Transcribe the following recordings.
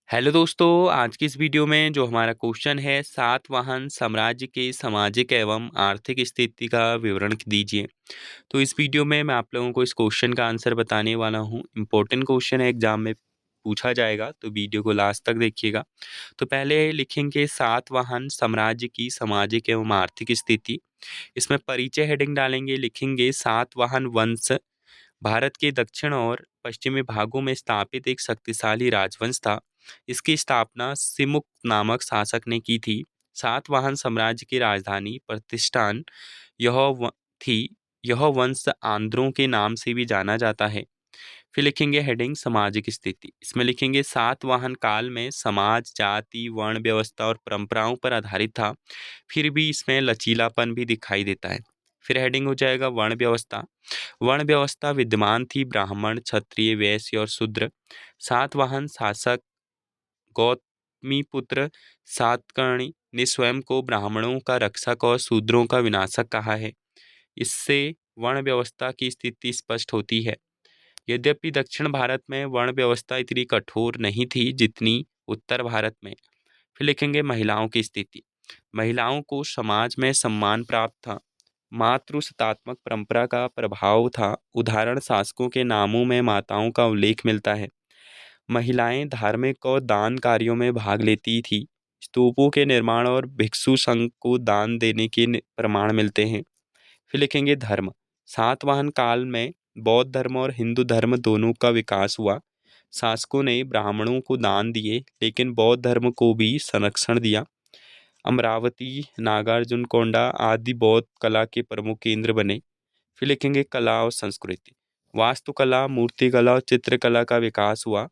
Hello दोस्तों, आज की इस वीडियो में जो हमारा क्वेश्चन है सातवाहन साम्राज्य के सामाजिक एवं आर्थिक स्थिति का विवरण दीजिए। तो इस वीडियो में मैं आप लोगों को इस क्वेश्चन का आंसर बताने वाला हूँ। इम्पोर्टेंट क्वेश्चन है, एग्जाम में पूछा जाएगा, तो वीडियो को लास्ट तक देखिएगा। तो पहले लिखेंगे सातवाहन साम्राज्य की सामाजिक एवं आर्थिक स्थिति। इसमें परिचय हेडिंग डालेंगे, लिखेंगे सातवाहन वंश भारत के दक्षिण और पश्चिमी भागों में स्थापित एक शक्तिशाली राजवंश था। इसकी स्थापना सिमुक नामक शासक ने की थी। सातवाहन साम्राज्य की राजधानी प्रतिष्ठान यह थी। यह वंश आंध्रों के नाम से भी जाना जाता है। फिर लिखेंगे हेडिंग सामाजिक स्थिति। इसमें लिखेंगे सातवाहन काल में समाज जाति वर्ण व्यवस्था और परंपराओं पर आधारित था, फिर भी इसमें लचीलापन भी दिखाई देता है। फिर हेडिंग हो जाएगा वर्ण व्यवस्था। वर्ण व्यवस्था विद्यमान थी, ब्राह्मण क्षत्रिय वैश्य और शूद्र। सातवाहन शासक गौतमीपुत्र सातकर्णी ने स्वयं को ब्राह्मणों का रक्षक और शूद्रों का विनाशक कहा है। इससे वर्ण व्यवस्था की स्थिति स्पष्ट होती है। यद्यपि दक्षिण भारत में वर्ण व्यवस्था इतनी कठोर नहीं थी जितनी उत्तर भारत में। फिर लिखेंगे महिलाओं की स्थिति। महिलाओं को समाज में सम्मान प्राप्त था। मातृसत्तात्मक परंपरा का प्रभाव था। उदाहरण शासकों के नामों में माताओं का उल्लेख मिलता है। महिलाएं धार्मिक और दान कार्यों में भाग लेती थी। स्तूपों के निर्माण और भिक्षु संघ को दान देने के प्रमाण मिलते हैं। फिर लिखेंगे धर्म। सातवाहन काल में बौद्ध धर्म और हिंदू धर्म दोनों का विकास हुआ। शासकों ने ब्राह्मणों को दान दिए, लेकिन बौद्ध धर्म को भी संरक्षण दिया। अमरावती नागार्जुनकोंडा आदि बौद्ध कला के प्रमुख केंद्र बने। फिर लिखेंगे कला और संस्कृति। वास्तुकला मूर्तिकला और चित्रकला का विकास हुआ।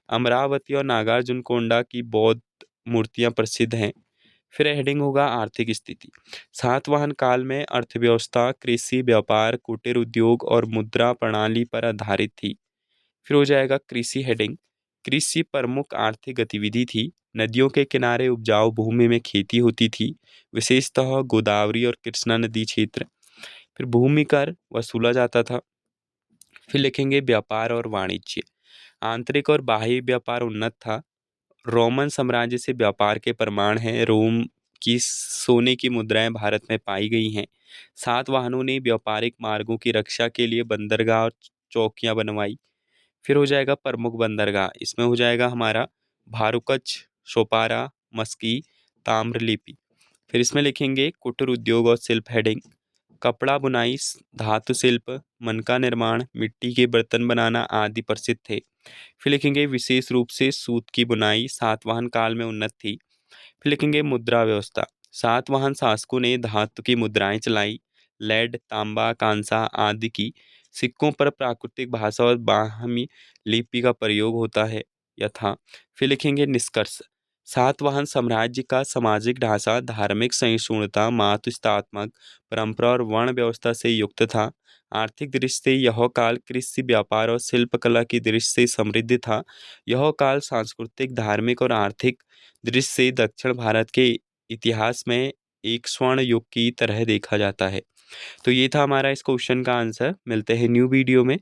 अमरावती और नागार्जुनकोंडा की बौद्ध मूर्तियां प्रसिद्ध हैं। फिर हेडिंग होगा आर्थिक स्थिति। सातवाहन काल में अर्थव्यवस्था कृषि व्यापार कुटीर उद्योग और मुद्रा प्रणाली पर आधारित थी। फिर हो जाएगा कृषि हेडिंग। कृषि प्रमुख आर्थिक गतिविधि थी। नदियों के किनारे उपजाऊ भूमि में खेती होती थी, विशेषतः गोदावरी और कृष्णा नदी क्षेत्र। फिर भूमि कर वसूला जाता था। फिर लिखेंगे व्यापार और वाणिज्य। आंतरिक और बाह्य व्यापार उन्नत था। रोमन साम्राज्य से व्यापार के प्रमाण हैं। रोम की सोने की मुद्राएं भारत में पाई गई हैं। सातवाहनों ने व्यापारिक मार्गों की रक्षा के लिए बंदरगाह और चौकियां बनवाई। फिर हो जाएगा प्रमुख बंदरगाह। इसमें हो जाएगा हमारा भारूकच, सोपारा, मस्की, ताम्रलिप्ति। फिर इसमें लिखेंगे कुटीर उद्योग और शिल्प हेडिंग। कपड़ा बुनाई, धातु शिल्प, मनका निर्माण, मिट्टी के बर्तन बनाना आदि प्रसिद्ध थे। फिर लिखेंगे विशेष रूप से सूत की बुनाई सातवाहन काल में उन्नत थी। फिर लिखेंगे मुद्रा व्यवस्था। सातवाहन शासकों ने धातु की मुद्राएं चलाई। लेड तांबा कांसा आदि की। सिक्कों पर प्राकृतिक भाषा और ब्राह्मी लिपि का प्रयोग होता है यथा। फिर लिखेंगे निष्कर्ष। सातवाहन साम्राज्य का सामाजिक ढांचा धार्मिक सहिष्णुता मातृत्वात्मक परंपरा और वर्ण व्यवस्था से युक्त था। आर्थिक दृष्टि से यह काल कृषि व्यापार और शिल्पकला की दृष्टि से समृद्ध था। यह काल सांस्कृतिक धार्मिक और आर्थिक दृष्टि से दक्षिण भारत के इतिहास में एक स्वर्ण युग की तरह देखा जाता है। तो ये था हमारा इस क्वेश्चन का आंसर। मिलते हैं न्यू वीडियो में।